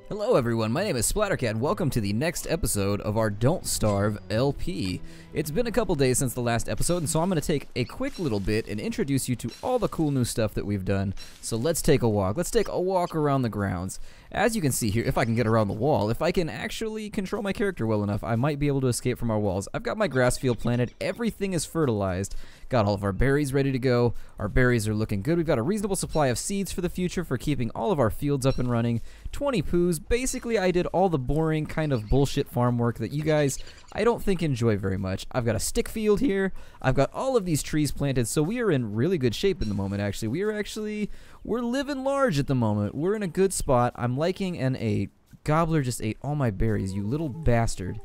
Hello everyone, my name is Splattercat and welcome to the next episode of our Don't Starve LP. It's been a couple days since the last episode, and so I'm going to take a quick little bit and introduce you to all the cool new stuff that we've done. So let's take a walk. Let's take a walk around the grounds. As you can see here, if I can get around the wall, if I can actually control my character well enough, I might be able to escape from our walls. I've got my grass field planted, everything is fertilized, got all of our berries ready to go, our berries are looking good, we've got a reasonable supply of seeds for the future for keeping all of our fields up and running, 20 poos. Basically I did all the boring kind of bullshit farm work that you guys I don't think enjoy very much. I've got a stick field here, I've got all of these trees planted, so we are in really good shape in the moment actually. We're living large at the moment. We're in a good spot. I'm liking, and a gobbler just ate all my berries, you little bastard.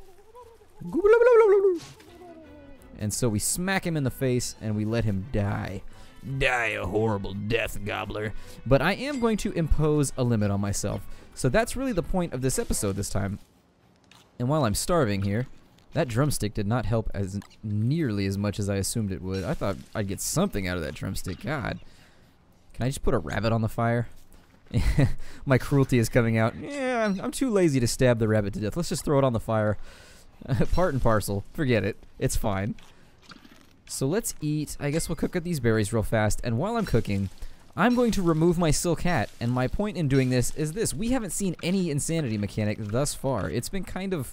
And so we smack him in the face and we let him die. Die a horrible death, gobbler. But I am going to impose a limit on myself. So that's really the point of this episode this time. And while I'm starving here, that drumstick did not help as nearly as much as I assumed it would. I thought I'd get something out of that drumstick. God. Can I just put a rabbit on the fire? My cruelty is coming out. Yeah, I'm too lazy to stab the rabbit to death. Let's just throw it on the fire. Part and parcel. Forget it. It's fine. So let's eat. I guess we'll cook up these berries real fast. And while I'm cooking, I'm going to remove my silk hat. And my point in doing this is this. We haven't seen any insanity mechanic thus far. It's been kind of...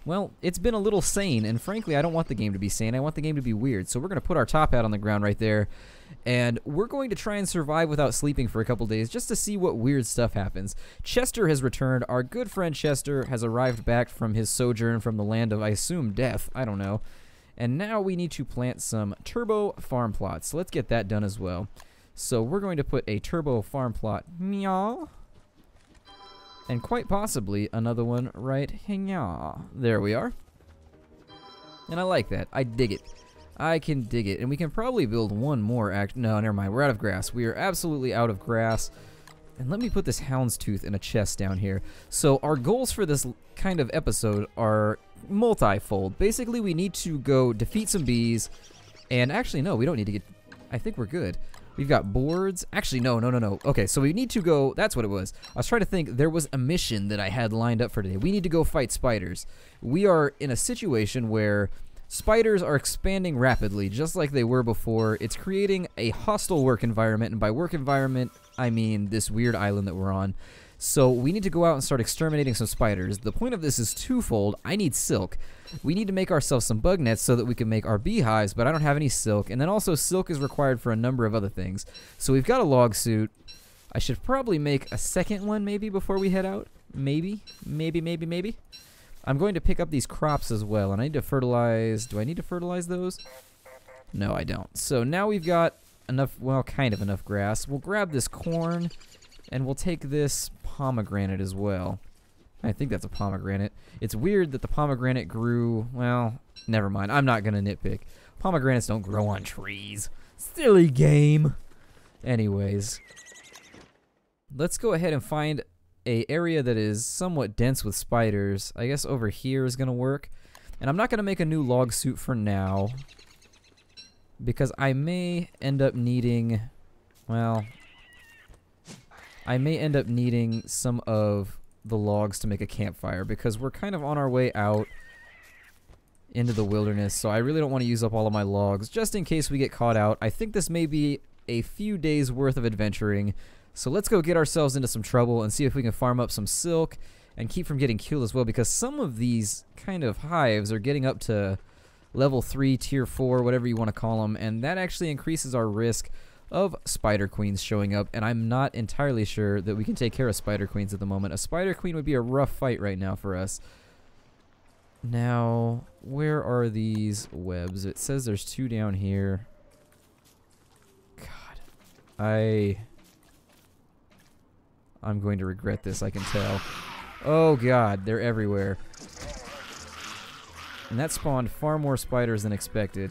well, it's been a little sane, and frankly, I don't want the game to be sane. I want the game to be weird. So we're going to put our top hat on the ground right there, and we're going to try and survive without sleeping for a couple days just to see what weird stuff happens. Chester has returned. Our good friend Chester has arrived back from his sojourn from the land of, I assume, death. I don't know. And now we need to plant some turbo farm plots. So let's get that done as well. So we're going to put a turbo farm plot, meow, and quite possibly another one right here. There we are. And I like that. I dig it. I can dig it. And we can probably build one more no, never mind. We're out of grass. We are absolutely out of grass. And let me put this houndstooth in a chest down here. So our goals for this kind of episode are multi-fold. Basically, we need to go defeat some bees. And actually, no, we don't need to get... I think we're good. We've got boards. Actually, no. Okay, so we need to go... that's what it was. I was trying to think. There was a mission that I had lined up for today. We need to go fight spiders. We are in a situation where spiders are expanding rapidly, just like they were before. It's creating a hostile work environment, and by work environment, I mean this weird island that we're on. So we need to go out and start exterminating some spiders. The point of this is twofold. I need silk. We need to make ourselves some bug nets so that we can make our beehives, but I don't have any silk. And then also silk is required for a number of other things. So we've got a log suit. I should probably make a second one maybe before we head out. Maybe. I'm going to pick up these crops as well, and I need to fertilize. Do I need to fertilize those? No, I don't. So now we've got enough, well, kind of enough grass. We'll grab this corn, and we'll take this pomegranate as well. I think that's a pomegranate. It's weird that the pomegranate grew, well, never mind. I'm not going to nitpick. Pomegranates don't grow on trees. Silly game. Anyways, let's go ahead and find a area that is somewhat dense with spiders. I guess over here is going to work. And I'm not going to make a new log suit for now, because I may end up needing, well, I may end up needing some of the logs to make a campfire, because we're kind of on our way out into the wilderness, so I really don't want to use up all of my logs, just in case we get caught out. I think this may be a few days worth of adventuring, so let's go get ourselves into some trouble and see if we can farm up some silk and keep from getting killed as well, because some of these kind of hives are getting up to level 3, tier 4, whatever you want to call them, and that actually increases our risk of spider queens showing up, and I'm not entirely sure that we can take care of spider queens at the moment. A spider queen would be a rough fight right now for us. Now, where are these webs? It says there's 2 down here. God, I'm going to regret this, I can tell. Oh god, they're everywhere. And that spawned far more spiders than expected.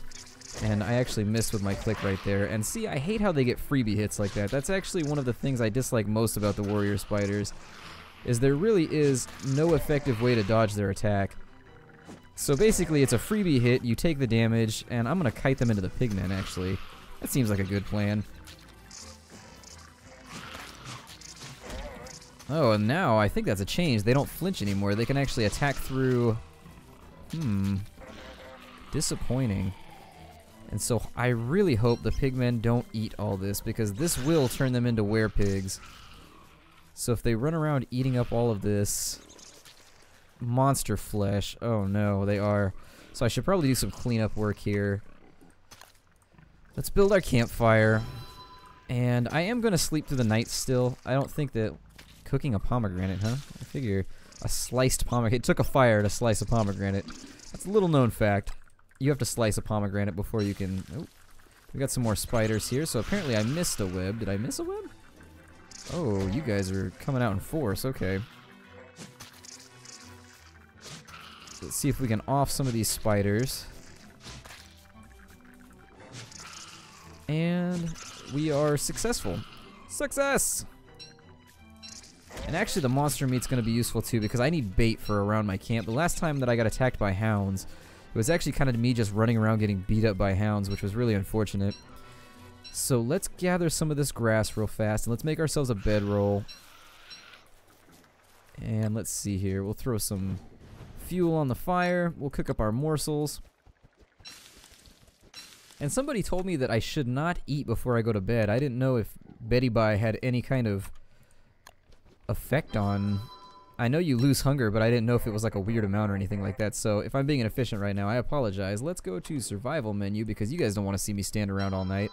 And I actually missed with my click right there. And see, I hate how they get freebie hits like that. That's actually one of the things I dislike most about the warrior spiders, is there really is no effective way to dodge their attack. So basically, it's a freebie hit, you take the damage, and I'm going to kite them into the pigmen, actually. That seems like a good plan. Oh, and now I think that's a change. They don't flinch anymore. They can actually attack through... Disappointing. And so I really hope the pigmen don't eat all this, because this will turn them into werepigs. So if they run around eating up all of this monster flesh... Oh no, they are. So I should probably do some cleanup work here. Let's build our campfire. And I am going to sleep through the night still. I don't think that... Cooking a pomegranate, huh? I figure a sliced pomegranate. It took a fire to slice a pomegranate. That's a little known fact. You have to slice a pomegranate before you can... Oh, we got some more spiders here. So apparently I missed a web. Did I miss a web? Oh, you guys are coming out in force. Okay. Let's see if we can off some of these spiders. And we are successful. Success! And actually the monster meat's going to be useful too, because I need bait for around my camp. The last time that I got attacked by hounds, it was actually kind of me just running around getting beat up by hounds, which was really unfortunate. So let's gather some of this grass real fast, and let's make ourselves a bedroll. And let's see here. We'll throw some fuel on the fire. We'll cook up our morsels. And somebody told me that I should not eat before I go to bed. I didn't know if Betty Bye had any kind of effect on... I know you lose hunger, but I didn't know if it was like a weird amount or anything like that. So if I'm being inefficient right now, I apologize. Let's go to survival menu, because you guys don't want to see me stand around all night.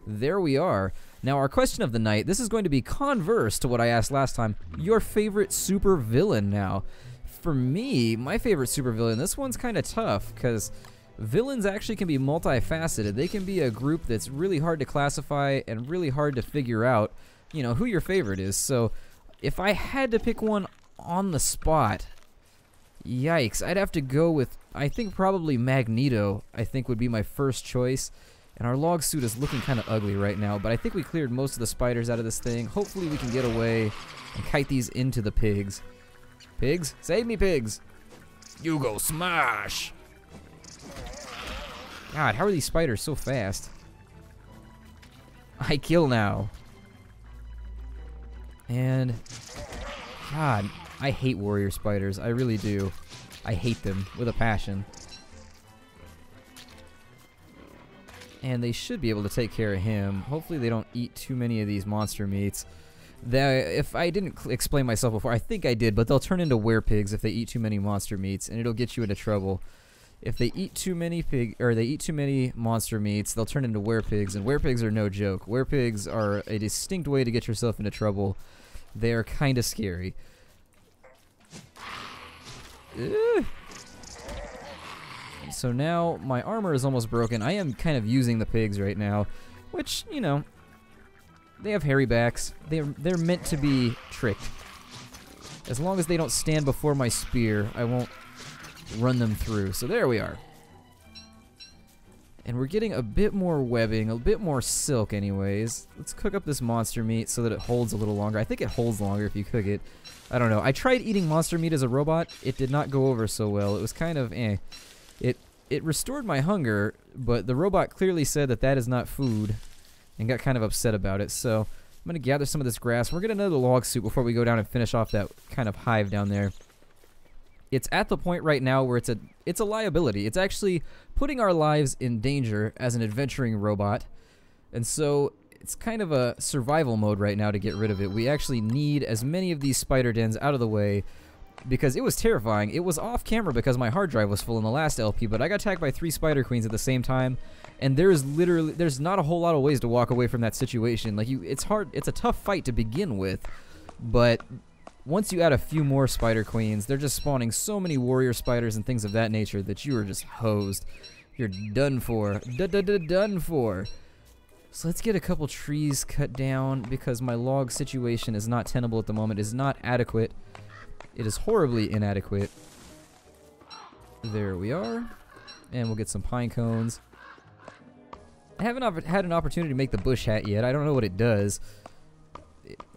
There we are. Now our question of the night, this is going to be converse to what I asked last time. Your favorite super villain now. For me, my favorite super villain, this one's kind of tough, because villains actually can be multifaceted. They can be a group that's really hard to classify and really hard to figure out, you know, who your favorite is. So if I had to pick one on the spot, yikes, I'd have to go with, I think probably Magneto, I think would be my first choice. And our log suit is looking kind of ugly right now, but I think we cleared most of the spiders out of this thing. Hopefully we can get away and kite these into the pigs. Pigs? Save me, pigs! You go smash! God, how are these spiders so fast? I kill now. And... God, I hate warrior spiders. I really do. I hate them with a passion. And they should be able to take care of him. Hopefully they don't eat too many of these monster meats. If I didn't explain myself before, I think I did, but they'll turn into werepigs if they eat too many monster meats, and it'll get you into trouble. If they eat too many monster meats, they'll turn into werepigs, and werepigs are no joke. Werepigs are a distinct way to get yourself into trouble. They are kind of scary. Ugh. So now my armor is almost broken. I am kind of using the pigs right now, which, you know, they have hairy backs. They're meant to be tricked. As long as they don't stand before my spear, I won't run them through. So there we are. And we're getting a bit more webbing, a bit more silk anyways. Let's cook up this monster meat so that it holds a little longer. I think it holds longer if you cook it. I don't know. I tried eating monster meat as a robot. It did not go over so well. It was kind of eh. It restored my hunger, but the robot clearly said that that is not food and got kind of upset about it. So I'm going to gather some of this grass. We're going to another log soup before we go down and finish off that kind of hive down there. It's at the point right now where it's a liability. It's actually putting our lives in danger as an adventuring robot. And so it's kind of a survival mode right now to get rid of it. We actually need as many of these spider dens out of the way, because it was terrifying. It was off camera because my hard drive was full in the last LP, but I got attacked by 3 spider queens at the same time, and there's not a whole lot of ways to walk away from that situation. Like, it's a tough fight to begin with, but once you add a few more spider queens, they're just spawning so many warrior spiders and things of that nature that you are just hosed. You're done for. Done for. So let's get a couple trees cut down, because my log situation is not tenable at the moment, is not adequate. It is horribly inadequate. There we are. And we'll get some pine cones. I haven't had an opportunity to make the bush hat yet. I don't know what it does.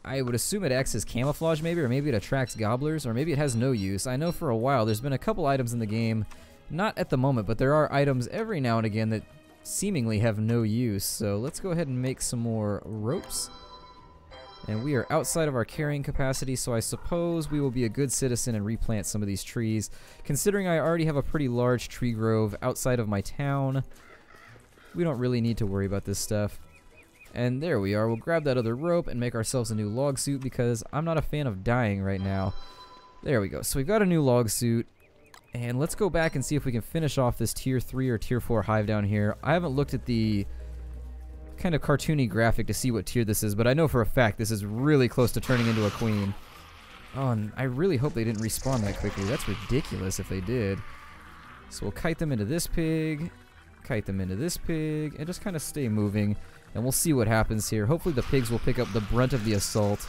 I would assume it acts as camouflage maybe, or maybe it attracts gobblers, or maybe it has no use. I know for a while there's been a couple items in the game, not at the moment, but there are items every now and again that seemingly have no use. So let's go ahead and make some more ropes. And we are outside of our carrying capacity, so I suppose we will be a good citizen and replant some of these trees. Considering I already have a pretty large tree grove outside of my town, we don't really need to worry about this stuff. And there we are. We'll grab that other rope and make ourselves a new log suit because I'm not a fan of dying right now. There we go. So we've got a new log suit. And let's go back and see if we can finish off this tier 3 or tier 4 hive down here. I haven't looked at the kind of cartoony graphic to see what tier this is, but I know for a fact this is really close to turning into a queen. Oh, and I really hope they didn't respawn that quickly. That's ridiculous if they did. So we'll kite them into this pig, kite them into this pig, and just kind of stay moving. And we'll see what happens here. Hopefully the pigs will pick up the brunt of the assault.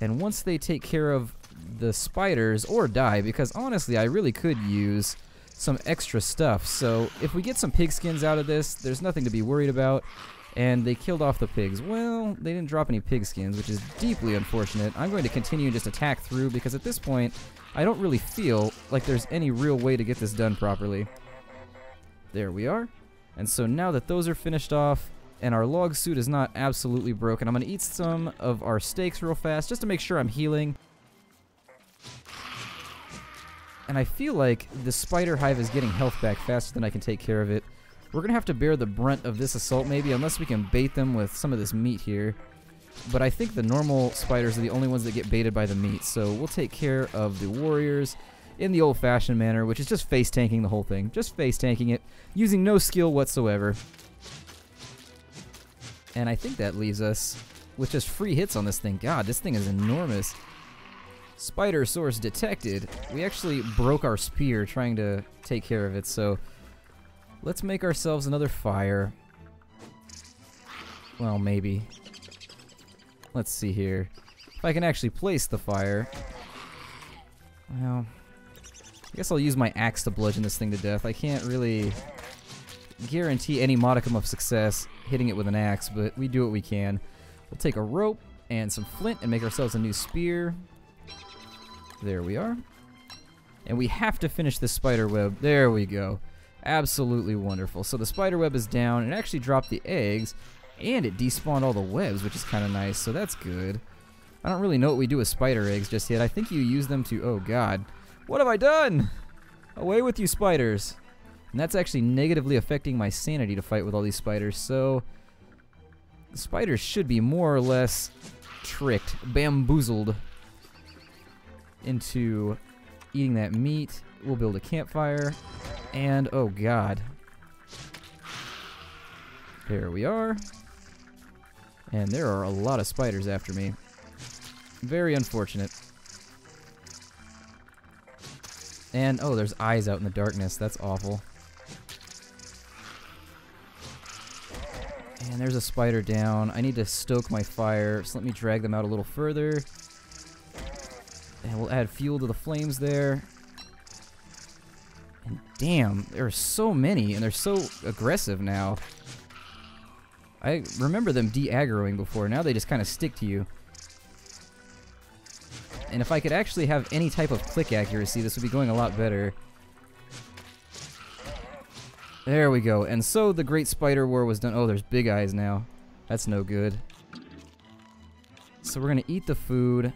And once they take care of the spiders, or die, because honestly I really could use some extra stuff. So if we get some pig skins out of this, there's nothing to be worried about. And they killed off the pigs. Well, they didn't drop any pig skins, which is deeply unfortunate. I'm going to continue and just attack through because at this point, I don't really feel like there's any real way to get this done properly. There we are. And so now that those are finished off, and our log suit is not absolutely broken, I'm going to eat some of our steaks real fast just to make sure I'm healing. And I feel like the spider hive is getting health back faster than I can take care of it. We're going to have to bear the brunt of this assault maybe, unless we can bait them with some of this meat here. But I think the normal spiders are the only ones that get baited by the meat. So we'll take care of the warriors in the old-fashioned manner, which is just face-tanking the whole thing. Just face-tanking it, using no skill whatsoever. And I think that leaves us with just free hits on this thing. God, this thing is enormous. Spider source detected. We actually broke our spear trying to take care of it, so let's make ourselves another fire. Well, maybe. Let's see here. If I can actually place the fire. Well, I guess I'll use my axe to bludgeon this thing to death. I can't really guarantee any modicum of success hitting it with an axe, but we do what we can. We'll take a rope and some flint and make ourselves a new spear. There we are. And we have to finish this spider web. There we go. Absolutely wonderful. So the spider web is down. It actually dropped the eggs, and it despawned all the webs, which is kind of nice, so that's good. I don't really know what we do with spider eggs just yet. I think you use them to... Oh, God. What have I done? Away with you, spiders. And that's actually negatively affecting my sanity to fight with all these spiders, so... The spiders should be more or less tricked, bamboozled into eating that meat. We'll build a campfire. And, oh God. There we are. And there are a lot of spiders after me. Very unfortunate. And, oh, there's eyes out in the darkness. That's awful. And there's a spider down. I need to stoke my fire, so let me drag them out a little further. And we'll add fuel to the flames there. And damn, there are so many, and they're so aggressive now. I remember them de-aggroing before. Now they just kind of stick to you. And if I could actually have any type of click accuracy, this would be going a lot better. There we go. And so the Great Spider War was done. Oh, there's big eyes now. That's no good. So we're going to eat the food.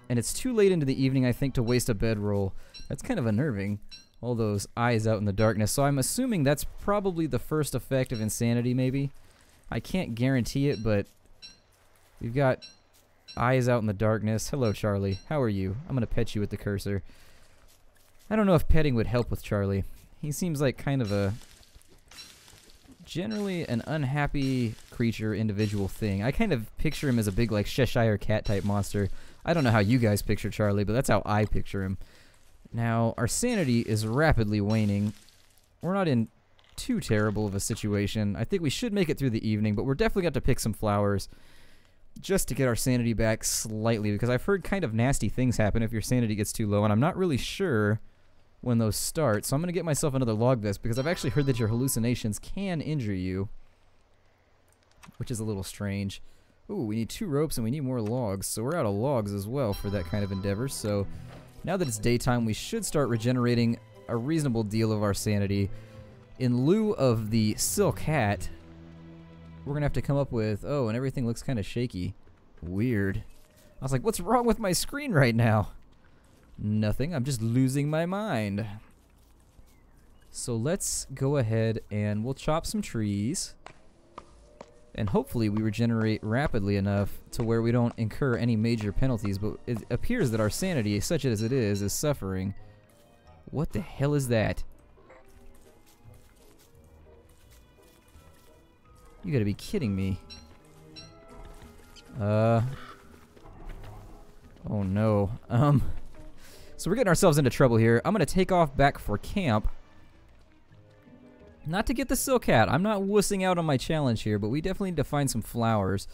And it's too late into the evening, I think, to waste a bedroll. That's kind of unnerving. All those eyes out in the darkness. So I'm assuming that's probably the first effect of insanity, maybe. I can't guarantee it, but we've got eyes out in the darkness. Hello, Charlie. How are you? I'm going to pet you with the cursor. I don't know if petting would help with Charlie. He seems like kind of a... generally an unhappy creature, individual thing. I kind of picture him as a big, like, Cheshire cat type monster. I don't know how you guys picture Charlie, but that's how I picture him. Now, our sanity is rapidly waning. We're not in too terrible of a situation. I think we should make it through the evening, but we're definitely got to pick some flowers just to get our sanity back slightly, because I've heard kind of nasty things happen if your sanity gets too low, and I'm not really sure when those start, so I'm going to get myself another log vest, because I've actually heard that your hallucinations can injure you, which is a little strange. Ooh, we need 2 ropes and we need more logs, so we're out of logs as well for that kind of endeavor. So now that it's daytime, we should start regenerating a reasonable deal of our sanity. In lieu of the silk hat, we're going to have to come up with... Oh, and everything looks kind of shaky. Weird. I was like, what's wrong with my screen right now? Nothing. I'm just losing my mind. So let's go ahead and we'll chop some trees. And hopefully we regenerate rapidly enough to where we don't incur any major penalties. But it appears that our sanity, such as it is suffering. What the hell is that? You gotta be kidding me. Oh no. So we're getting ourselves into trouble here. I'm gonna take off back for camp. Not to get the silk hat. I'm not wussing out on my challenge here, but we definitely need to find some flowers.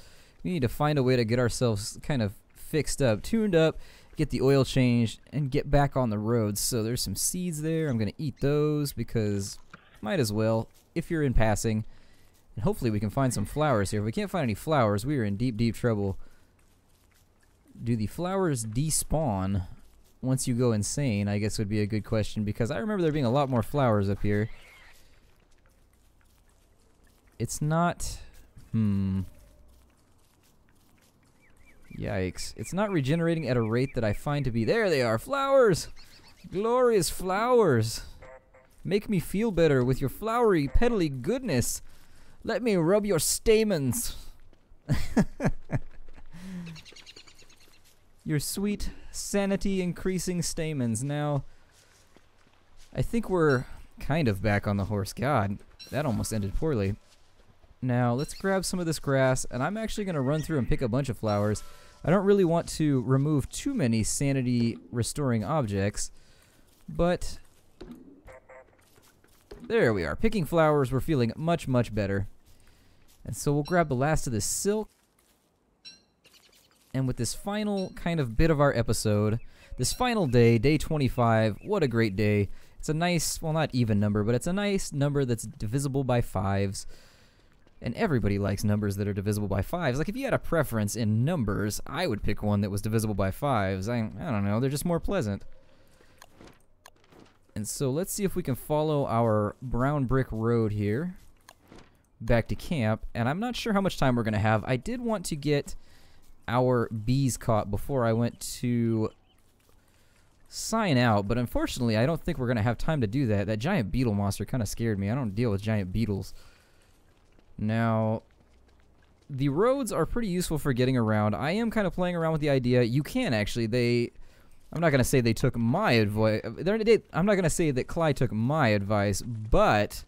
We need to find a way to get ourselves kind of fixed up, tuned up, get the oil changed, and get back on the road. So there's some seeds there. I'm gonna eat those because might as well if you're in passing. And hopefully we can find some flowers here. If we can't find any flowers, we are in deep, deep trouble. Do the flowers despawn once you go insane, I guess would be a good question, because I remember there being a lot more flowers up here. It's not... Yikes. It's not regenerating at a rate that I find to be... There they are! Flowers! Glorious flowers! Make me feel better with your flowery, petally goodness. Let me rub your stamens. Your sweet, sanity-increasing stamens. Now, I think we're kind of back on the horse. God, that almost ended poorly. Now, let's grab some of this grass, and I'm actually going to run through and pick a bunch of flowers. I don't really want to remove too many sanity-restoring objects, but there we are. Picking flowers, we're feeling much, much better. And so we'll grab the last of this silk. And with this final kind of bit of our episode, this final day, day 25, what a great day. It's a nice, well, not even number, but it's a nice number that's divisible by 5s. And everybody likes numbers that are divisible by 5s. Like, if you had a preference in numbers, I would pick one that was divisible by 5s. I don't know, they're just more pleasant. And so let's see if we can follow our brown brick road here back to camp. And I'm not sure how much time we're going to have. I did want to get our bees caught before I went to sign out, but unfortunately I don't think we're going to have time to do that. That giant beetle monster kind of scared me. I don't deal with giant beetles. Now, the roads are pretty useful for getting around. I am kind of playing around with the idea. You can actually, I'm not going to say they took my advice. I'm not going to say that Cly took my advice, but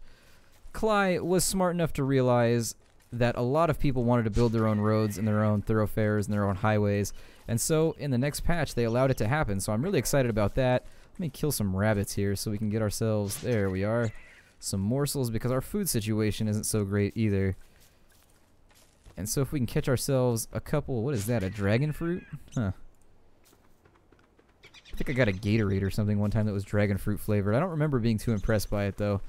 Cly was smart enough to realize that a lot of people wanted to build their own roads and their own thoroughfares and their own highways. And so in the next patch, they allowed it to happen. So I'm really excited about that. Let me kill some rabbits here so we can get ourselves, there we are, some morsels, because our food situation isn't so great either. And so if we can catch ourselves a couple, what is that, a dragon fruit? Huh. I think I got a Gatorade or something one time that was dragon fruit flavored. I don't remember being too impressed by it though.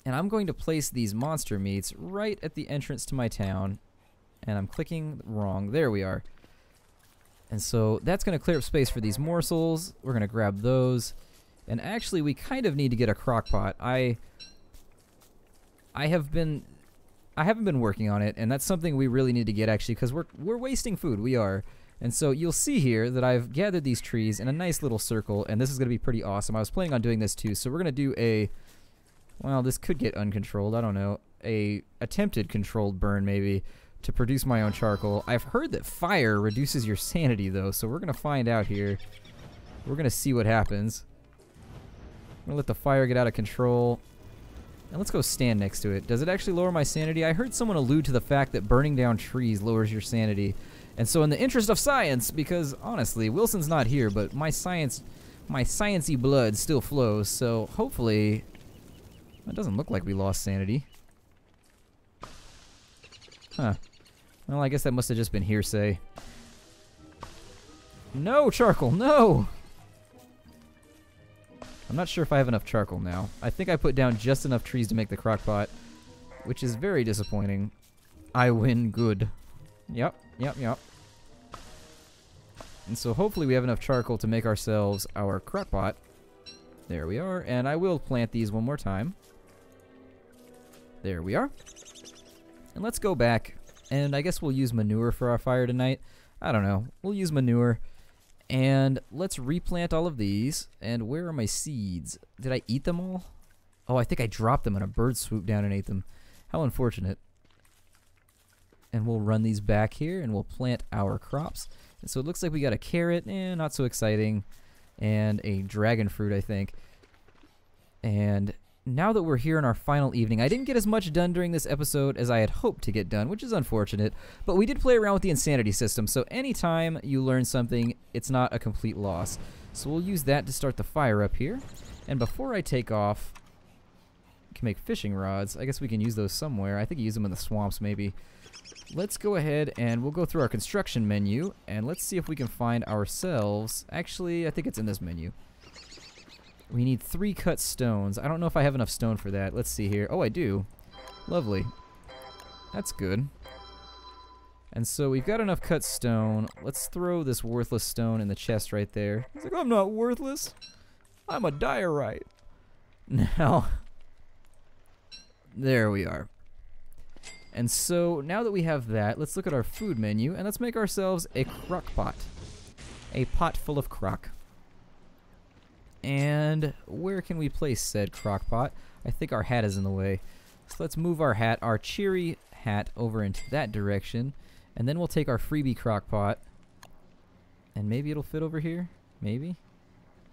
And I'm going to place these monster meats right at the entrance to my town. And I'm clicking wrong. There we are. And so that's going to clear up space for these morsels. We're going to grab those. And actually, we kind of need to get a crock pot. I haven't been working on it, and that's something we really need to get actually, because we're wasting food. We are. And so you'll see here that I've gathered these trees in a nice little circle, and this is going to be pretty awesome. I was planning on doing this too, so we're going to do a, well, this could get uncontrolled, I don't know, a attempted controlled burn maybe, to produce my own charcoal. I've heard that fire reduces your sanity though, so we're going to find out here. We're going to see what happens. I'm going to let the fire get out of control. And let's go stand next to it. Does it actually lower my sanity? I heard someone allude to the fact that burning down trees lowers your sanity. And so in the interest of science, because honestly, Wilson's not here, but my science-y blood still flows, so hopefully it doesn't look like we lost sanity. Huh. Well, I guess that must have just been hearsay. No charcoal, no! I'm not sure if I have enough charcoal now. I think I put down just enough trees to make the crock pot, which is very disappointing. I win good. Yep. And so hopefully we have enough charcoal to make ourselves our crock pot. There we are, and I will plant these one more time. There we are. And let's go back And I guess we'll use manure for our fire tonight. I don't know. We'll use manure. And let's replant all of these. And where are my seeds? Did I eat them all? Oh, I think I dropped them and a bird swooped down and ate them. How unfortunate. And we'll run these back here and we'll plant our crops. And so it looks like we got a carrot, not so exciting, and a dragon fruit, I think. And now that we're here in our final evening, I didn't get as much done during this episode as I had hoped to get done, which is unfortunate, but we did play around with the insanity system, so anytime you learn something, it's not a complete loss. So we'll use that to start the fire up here. And before I take off, I can make fishing rods. I guess we can use those somewhere. I think you use them in the swamps, maybe. Let's go ahead and we'll go through our construction menu, and let's see if we can find ourselves... Actually, I think it's in this menu. We need 3 cut stones. I don't know if I have enough stone for that. Let's see here. Oh, I do. Lovely. That's good. And so we've got enough cut stone. Let's throw this worthless stone in the chest right there. He's like, I'm not worthless. I'm a diorite. Now, there we are. And so now that we have that, let's look at our food menu and let's make ourselves a crock pot. A pot full of crock. And where can we place said crock pot? I think our hat is in the way. So let's move our hat, our cheery hat, over into that direction. And then we'll take our freebie crock pot. And maybe it'll fit over here? Maybe?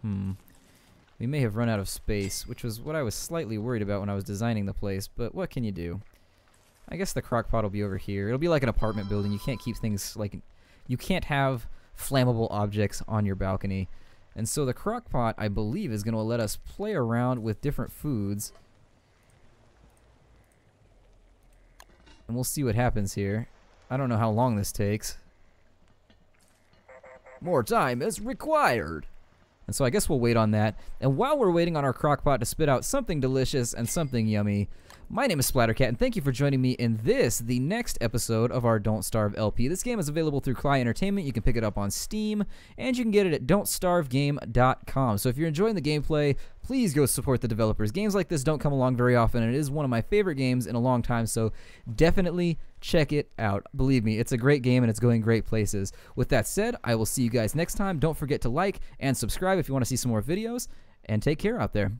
We may have run out of space, which was what I was slightly worried about when I was designing the place. But what can you do? I guess the crock pot will be over here. It'll be like an apartment building. You can't keep things like... You can't have flammable objects on your balcony. And so the crock pot, I believe, is going to let us play around with different foods. And we'll see what happens here. I don't know how long this takes. More time is required. And so I guess we'll wait on that. And while we're waiting on our crock pot to spit out something delicious and something yummy, my name is Splattercat, and thank you for joining me in this, the next episode of our Don't Starve LP. This game is available through Cly Entertainment. You can pick it up on Steam, and you can get it at don'tstarvegame.com. So if you're enjoying the gameplay, please go support the developers. Games like this don't come along very often, and it is one of my favorite games in a long time, so definitely check it out. Believe me, it's a great game, and it's going great places. With that said, I will see you guys next time. Don't forget to like and subscribe if you want to see some more videos, and take care out there.